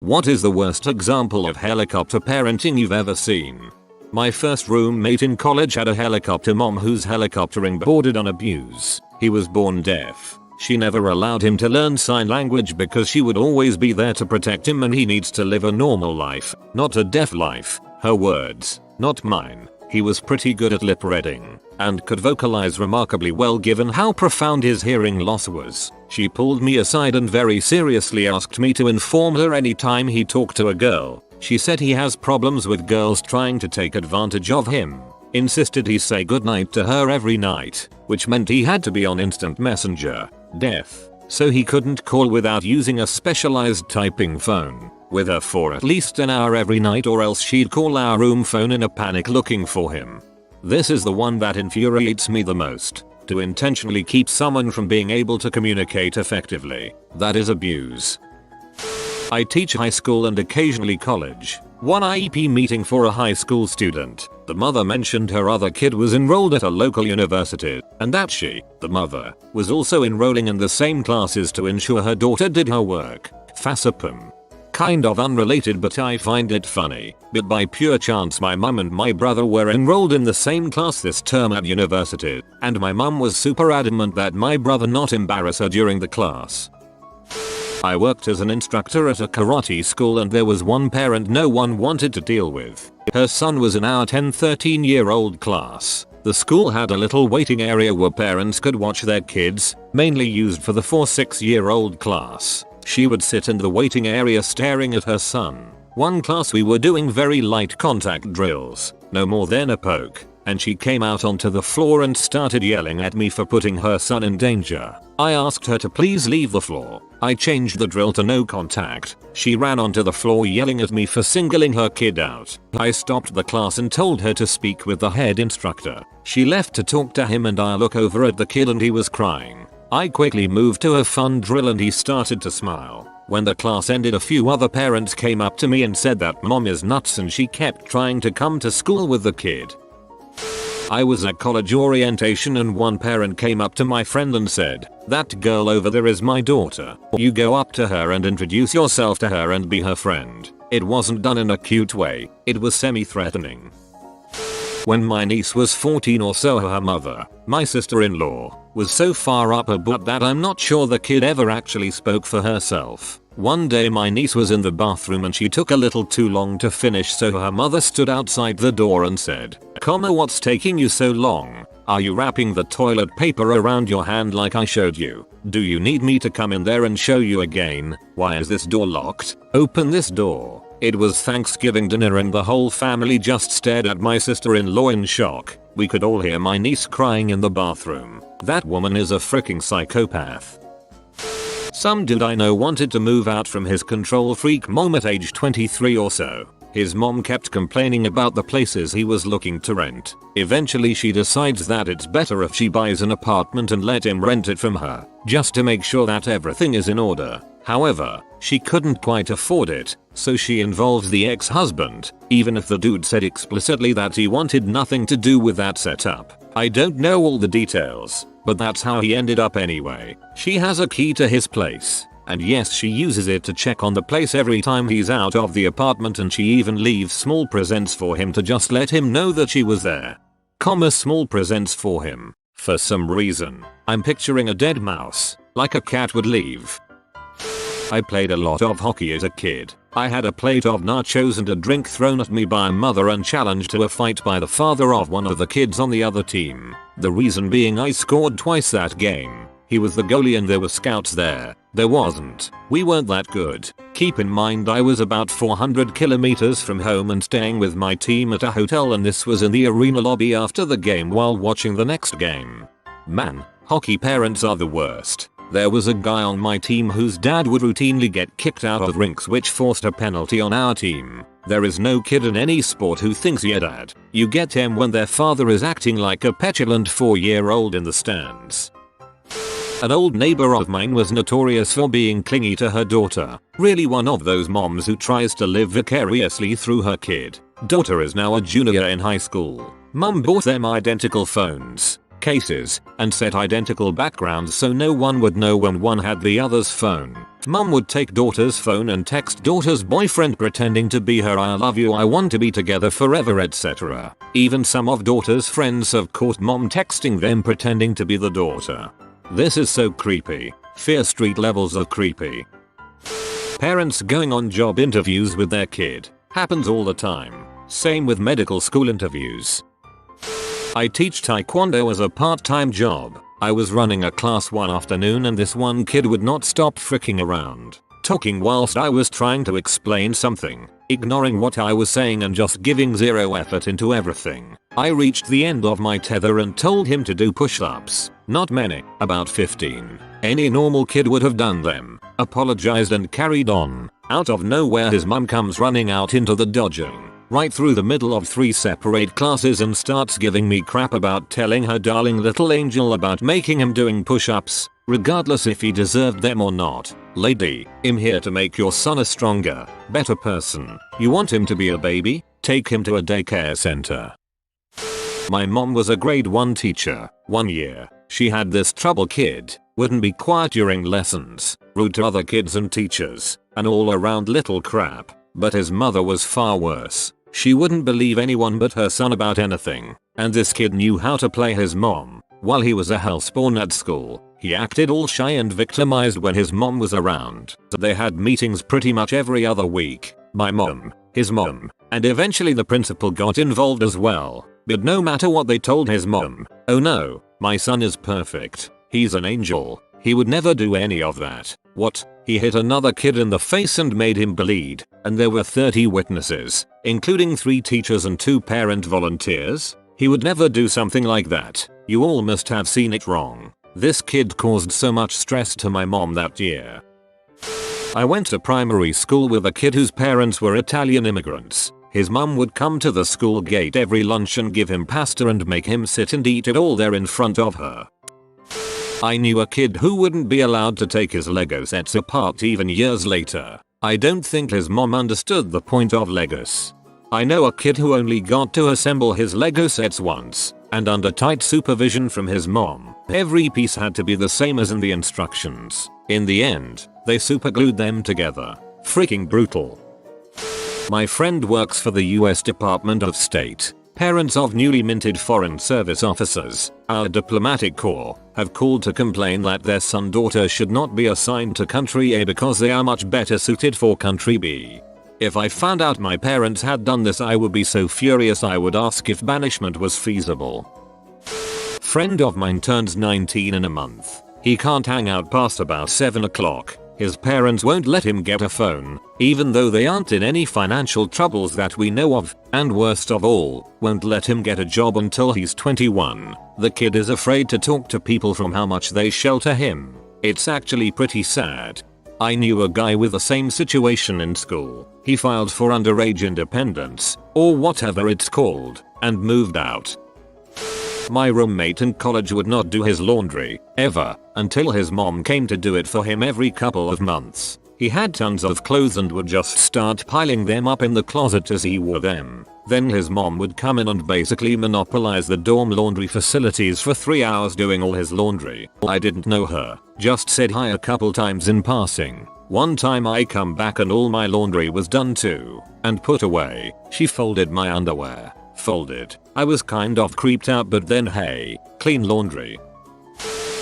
What is the worst example of helicopter parenting you've ever seen? My first roommate in college had a helicopter mom whose helicoptering bordered on abuse. He was born deaf. She never allowed him to learn sign language because she would always be there to protect him and he needs to live a normal life, not a deaf life. Her words, not mine. He was pretty good at lip reading and could vocalize remarkably well given how profound his hearing loss was. She pulled me aside and very seriously asked me to inform her anytime he talked to a girl. She said he has problems with girls trying to take advantage of him. Insisted he say goodnight to her every night, which meant he had to be on instant messenger. Deaf, so he couldn't call without using a specialized typing phone with her for at least an hour every night, or else she'd call our room phone in a panic looking for him. This is the one that infuriates me the most. To intentionally keep someone from being able to communicate effectively. That is abuse. I teach high school and occasionally college. One IEP meeting for a high school student. The mother mentioned her other kid was enrolled at a local university and that she, the mother, was also enrolling in the same classes to ensure her daughter did her work. Facepum. Kind of unrelated, but I find it funny. But by pure chance my mum and my brother were enrolled in the same class this term at university, and my mum was super adamant that my brother not embarrass her during the class. I worked as an instructor at a karate school and there was one parent no one wanted to deal with. Her son was in our 10-13-year-old class. The school had a little waiting area where parents could watch their kids, mainly used for the 4-6-year-old class. She would sit in the waiting area staring at her son. One class we were doing very light contact drills, no more than a poke, and she came out onto the floor and started yelling at me for putting her son in danger. I asked her to please leave the floor. I changed the drill to no contact. She ran onto the floor yelling at me for singling her kid out. I stopped the class and told her to speak with the head instructor. She left to talk to him and I look over at the kid and he was crying. I quickly moved to a fun drill and he started to smile. When the class ended, a few other parents came up to me and said that mom is nuts and she kept trying to come to school with the kid. I was at college orientation and one parent came up to my friend and said, "That girl over there is my daughter. You go up to her and introduce yourself to her and be her friend." It wasn't done in a cute way. It was semi-threatening. When my niece was 14 or so, her mother, my sister-in-law, was so far up her butt that I'm not sure the kid ever actually spoke for herself. One day my niece was in the bathroom and she took a little too long to finish, so her mother stood outside the door and said, "What's taking you so long? Are you wrapping the toilet paper around your hand like I showed you? Do you need me to come in there and show you again? Why is this door locked? Open this door." It was Thanksgiving dinner and the whole family just stared at my sister-in-law in shock. We could all hear my niece crying in the bathroom. That woman is a freaking psychopath. Some dude I know wanted to move out from his control freak mom at age 23 or so. His mom kept complaining about the places he was looking to rent. Eventually she decides that it's better if she buys an apartment and let him rent it from her, just to make sure that everything is in order. However, she couldn't quite afford it, so she involves the ex-husband, even if the dude said explicitly that he wanted nothing to do with that setup. I don't know all the details, but that's how he ended up anyway. She has a key to his place. And yes, she uses it to check on the place every time he's out of the apartment, and she even leaves small presents for him to just let him know that she was there. Small presents for him. For some reason, I'm picturing a dead mouse, like a cat would leave. I played a lot of hockey as a kid. I had a plate of nachos and a drink thrown at me by a mother and challenged to a fight by the father of one of the kids on the other team. The reason being I scored twice that game. He was the goalie and there were scouts there. There wasn't. We weren't that good. Keep in mind I was about 400 kilometers from home and staying with my team at a hotel, and this was in the arena lobby after the game while watching the next game. Man, hockey parents are the worst. There was a guy on my team whose dad would routinely get kicked out of rinks, which forced a penalty on our team. There is no kid in any sport who thinks, "Yeah dad." You get him when their father is acting like a petulant 4-year-old in the stands. An old neighbor of mine was notorious for being clingy to her daughter. Really one of those moms who tries to live vicariously through her kid. Daughter is now a junior in high school. Mum bought them identical phones. cases, and set identical backgrounds so no one would know when one had the other's phone. Mom would take daughter's phone and text daughter's boyfriend pretending to be her "I love you, I want to be together forever," etc. Even some of daughter's friends have caught mom texting them pretending to be the daughter. This is so creepy. Fear Street levels of creepy. Parents going on job interviews with their kid. Happens all the time. Same with medical school interviews. I teach taekwondo as a part-time job. I was running a class one afternoon and this one kid would not stop freaking around, talking whilst I was trying to explain something, ignoring what I was saying and just giving zero effort into everything. I reached the end of my tether and told him to do push-ups. Not many, about 15. Any normal kid would have done them, apologized and carried on. Out of nowhere his mum comes running out into the dodging, right through the middle of 3 separate classes and starts giving me crap about telling her darling little angel about making him doing push-ups, regardless if he deserved them or not. Lady, I'm here to make your son a stronger, better person. You want him to be a baby? Take him to a daycare center. My mom was a grade 1 teacher. One year, she had this trouble kid, wouldn't be quiet during lessons, rude to other kids and teachers, an all around little crap. But his mother was far worse. She wouldn't believe anyone but her son about anything, and this kid knew how to play his mom. While he was a hellspawn at school, he acted all shy and victimized when his mom was around. They had meetings pretty much every other week. My mom, his mom, and eventually the principal got involved as well. But no matter what they told his mom, "Oh no, my son is perfect. He's an angel. He would never do any of that." What? He hit another kid in the face and made him bleed, and there were 30 witnesses, including 3 teachers and 2 parent volunteers? He would never do something like that. You all must have seen it wrong. This kid caused so much stress to my mom that year. I went to primary school with a kid whose parents were Italian immigrants. His mum would come to the school gate every lunch and give him pasta and make him sit and eat it all there in front of her. I knew a kid who wouldn't be allowed to take his Lego sets apart even years later. I don't think his mom understood the point of Legos. I know a kid who only got to assemble his Lego sets once, and under tight supervision from his mom. Every piece had to be the same as in the instructions. In the end, they superglued them together. Freaking brutal. My friend works for the US Department of State. Parents of newly minted Foreign Service officers, our diplomatic corps, have called to complain that their son-daughter should not be assigned to country A because they are much better suited for country B. If I found out my parents had done this, I would be so furious I would ask if banishment was feasible. Friend of mine turns 19 in a month. He can't hang out past about 7 o'clock. His parents won't let him get a phone, even though they aren't in any financial troubles that we know of, and worst of all, won't let him get a job until he's 21. The kid is afraid to talk to people from how much they shelter him. It's actually pretty sad. I knew a guy with the same situation in school. He filed for underage independence, or whatever it's called, and moved out. My roommate in college would not do his laundry, ever, until his mom came to do it for him every couple of months. He had tons of clothes and would just start piling them up in the closet as he wore them. Then his mom would come in and basically monopolize the dorm laundry facilities for 3 hours doing all his laundry. I didn't know her, just said hi a couple times in passing. One time I come back and all my laundry was done too, and put away. She folded my underwear. Folded. I was kind of creeped out, but then hey, clean laundry.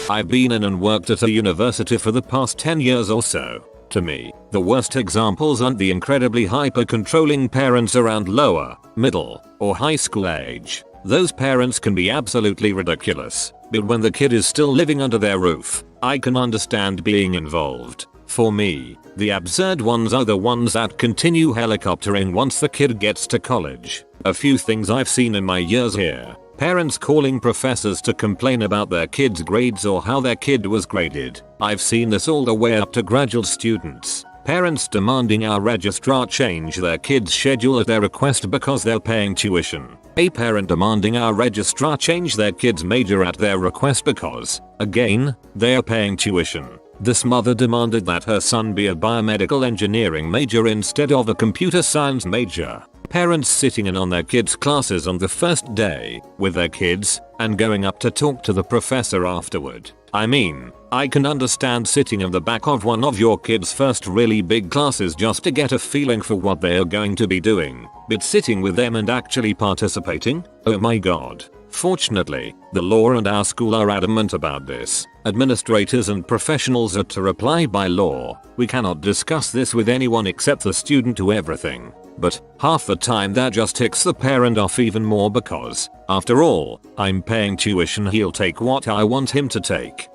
I've been in and worked at a university for the past 10 years or so. To me, the worst examples aren't the incredibly hyper-controlling parents around lower, middle, or high school age. Those parents can be absolutely ridiculous, but when the kid is still living under their roof, I can understand being involved. For me, the absurd ones are the ones that continue helicoptering once the kid gets to college. A few things I've seen in my years here. Parents calling professors to complain about their kids' grades or how their kid was graded. I've seen this all the way up to graduate students. Parents demanding our registrar change their kid's schedule at their request because they're paying tuition. A parent demanding our registrar change their kid's major at their request because, again, they are paying tuition. This mother demanded that her son be a biomedical engineering major instead of a computer science major. Parents sitting in on their kids' classes on the first day with their kids and going up to talk to the professor afterward. I mean, I can understand sitting in the back of one of your kids' first really big classes just to get a feeling for what they are going to be doing, but sitting with them and actually participating? Oh my god. Fortunately, the law and our school are adamant about this. Administrators and professionals are to reply by law. We cannot discuss this with anyone except the student to everything. But half the time that just ticks the parent off even more because, after all, I'm paying tuition, he'll take what I want him to take.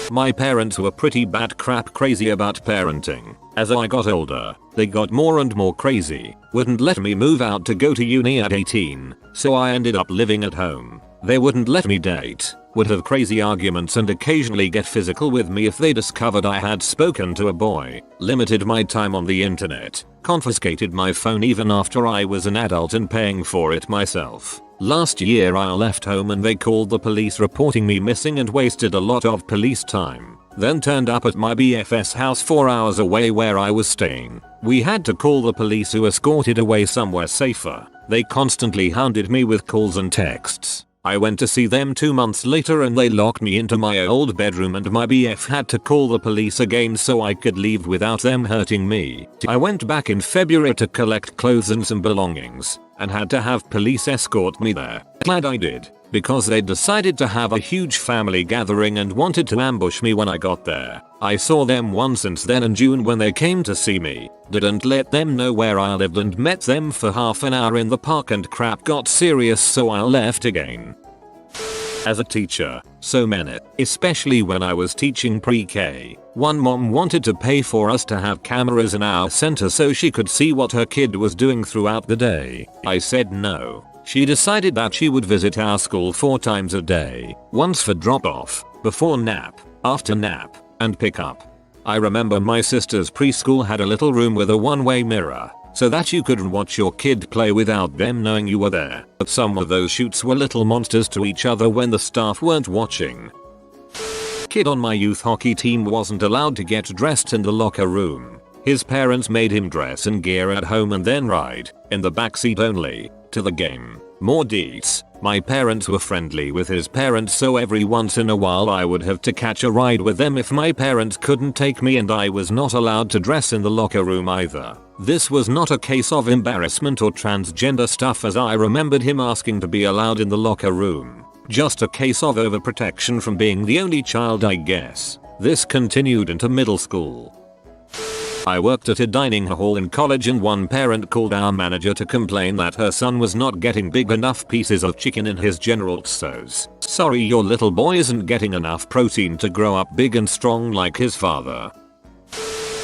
My parents were pretty bat crap crazy about parenting. As I got older, they got more and more crazy, wouldn't let me move out to go to uni at 18, so I ended up living at home. They wouldn't let me date, would have crazy arguments and occasionally get physical with me if they discovered I had spoken to a boy, limited my time on the internet, confiscated my phone even after I was an adult and paying for it myself. Last year I left home and they called the police reporting me missing and wasted a lot of police time. Then turned up at my BFS house 4 hours away where I was staying. We had to call the police who escorted away somewhere safer. They constantly hounded me with calls and texts. I went to see them 2 months later and they locked me into my old bedroom and my BF had to call the police again so I could leave without them hurting me. I went back in February to collect clothes and some belongings and had to have police escort me there. Glad I did, because they decided to have a huge family gathering and wanted to ambush me when I got there. I saw them once since then in June when they came to see me, didn't let them know where I lived and met them for half an hour in the park and crap got serious so I left again. As a teacher, so many, especially when I was teaching pre-K, one mom wanted to pay for us to have cameras in our center so she could see what her kid was doing throughout the day. I said no. She decided that she would visit our school 4 times a day, once for drop-off, before nap, after nap, and pick up. I remember my sister's preschool had a little room with a one-way mirror, so that you couldn't watch your kid play without them knowing you were there. But some of those shoots were little monsters to each other when the staff weren't watching. Kid on my youth hockey team wasn't allowed to get dressed in the locker room. His parents made him dress in gear at home and then ride, in the backseat only, to the game. More deets. My parents were friendly with his parents so every once in a while I would have to catch a ride with them if my parents couldn't take me and I was not allowed to dress in the locker room either. This was not a case of embarrassment or transgender stuff as I remembered him asking to be allowed in the locker room. Just a case of overprotection from being the only child I guess. This continued into middle school. I worked at a dining hall in college and one parent called our manager to complain that her son was not getting big enough pieces of chicken in his general tsos. Sorry, your little boy isn't getting enough protein to grow up big and strong like his father.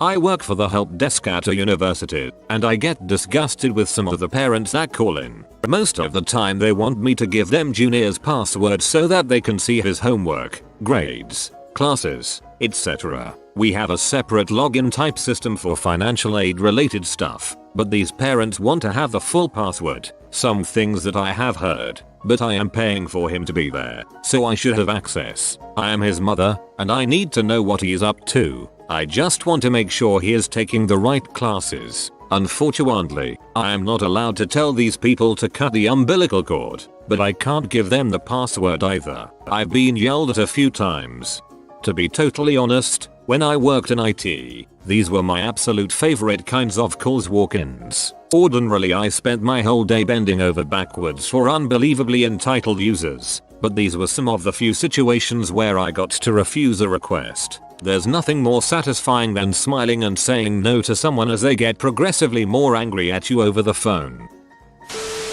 I work for the help desk at a university, and I get disgusted with some of the parents that call in. Most of the time they want me to give them Junior's password so that they can see his homework, grades, classes, etc. We have a separate login type system for financial aid related stuff, but these parents want to have the full password. Some things that I have heard, but I am paying for him to be there, so I should have access. I am his mother, and I need to know what he is up to. I just want to make sure he is taking the right classes. Unfortunately, I am not allowed to tell these people to cut the umbilical cord, but I can't give them the password either. I've been yelled at a few times. To be totally honest, when I worked in IT, these were my absolute favorite kinds of calls, walk-ins. Ordinarily I spent my whole day bending over backwards for unbelievably entitled users, but these were some of the few situations where I got to refuse a request. There's nothing more satisfying than smiling and saying no to someone as they get progressively more angry at you over the phone.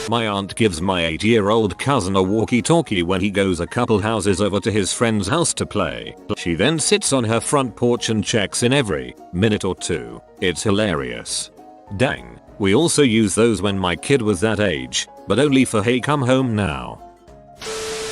My aunt gives my 8-year-old cousin a walkie-talkie when he goes a couple houses over to his friend's house to play. She then sits on her front porch and checks in every minute or two. It's hilarious. Dang. We also use those when my kid was that age, but only for hey come home now.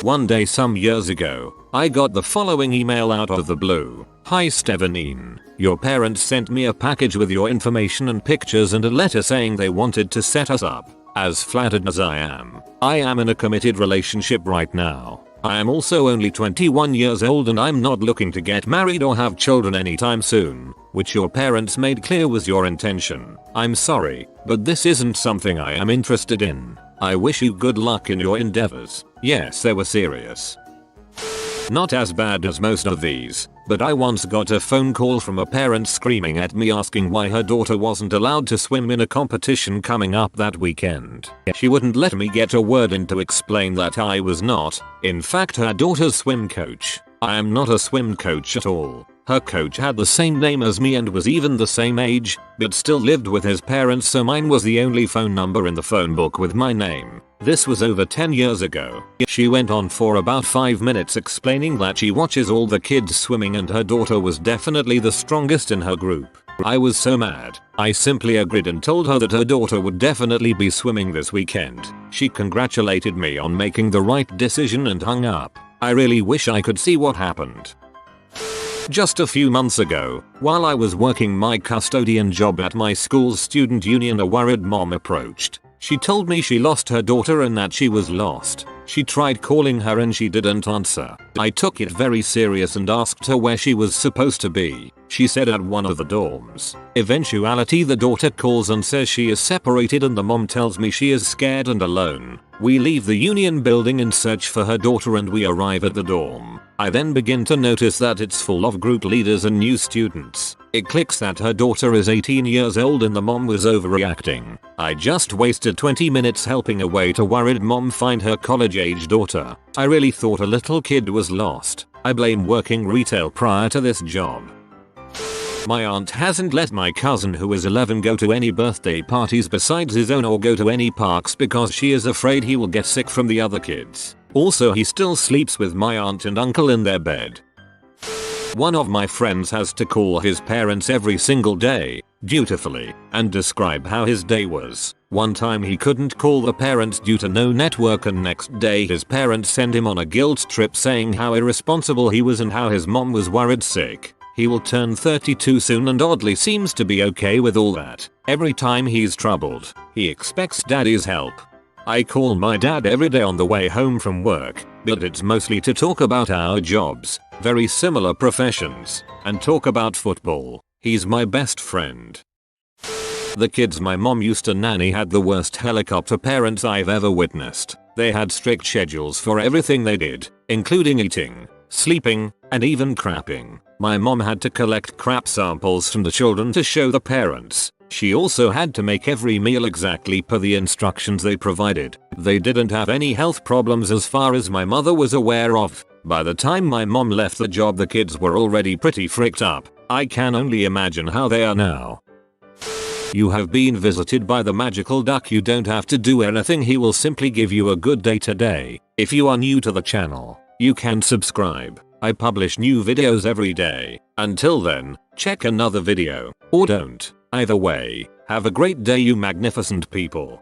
One day some years ago, I got the following email out of the blue. Hi Stevenine, your parents sent me a package with your information and pictures and a letter saying they wanted to set us up. As flattered as I am in a committed relationship right now. I am also only 21 years old and I'm not looking to get married or have children anytime soon. which your parents made clear was your intention. I'm sorry, but this isn't something I am interested in. I wish you good luck in your endeavors. Yes, they were serious. Not as bad as most of these, but I once got a phone call from a parent screaming at me asking why her daughter wasn't allowed to swim in a competition coming up that weekend. She wouldn't let me get a word in to explain that I was not, in fact, her daughter's swim coach. I am not a swim coach at all. Her coach had the same name as me and was even the same age, but still lived with his parents, so mine was the only phone number in the phone book with my name. This was over 10 years ago. She went on for about 5 minutes explaining that she watches all the kids swimming and her daughter was definitely the strongest in her group. I was so mad. I simply agreed and told her that her daughter would definitely be swimming this weekend. She congratulated me on making the right decision and hung up. I really wish I could see what happened. Just a few months ago, while I was working my custodian job at my school's student union, a worried mom approached. She told me she lost her daughter and that she was lost. She tried calling her and she didn't answer. I took it very serious and asked her where she was supposed to be. She said at one of the dorms. Eventuality, the daughter calls and says she is separated and the mom tells me she is scared and alone. We leave the union building and search for her daughter and we arrive at the dorm. I then begin to notice that it's full of group leaders and new students. It clicks that her daughter is 18 years old and the mom was overreacting. I just wasted 20 minutes helping a way to worried mom find her college-age daughter. I really thought a little kid was lost. I blame working retail prior to this job. My aunt hasn't let my cousin who is 11 go to any birthday parties besides his own or go to any parks because she is afraid he will get sick from the other kids. Also, he still sleeps with my aunt and uncle in their bed. One of my friends has to call his parents every single day, dutifully, and describe how his day was. One time he couldn't call the parents due to no network and next day his parents sent him on a guilt trip saying how irresponsible he was and how his mom was worried sick. He will turn 32 soon and oddly seems to be okay with all that. Every time he's troubled, he expects daddy's help. I call my dad every day on the way home from work, but it's mostly to talk about our jobs, very similar professions, and talk about football. He's my best friend. The kids my mom used to nanny had the worst helicopter parents I've ever witnessed. They had strict schedules for everything they did, including eating, sleeping, and even crapping. My mom had to collect crap samples from the children to show the parents. She also had to make every meal exactly per the instructions they provided. They didn't have any health problems as far as my mother was aware of. By the time my mom left the job, the kids were already pretty freaked up. I can only imagine how they are now. You have been visited by the magical duck. You don't have to do anything. He will simply give you a good day today. If you are new to the channel, you can subscribe. I publish new videos every day. Until then, check another video, or don't. Either way, have a great day, you magnificent people.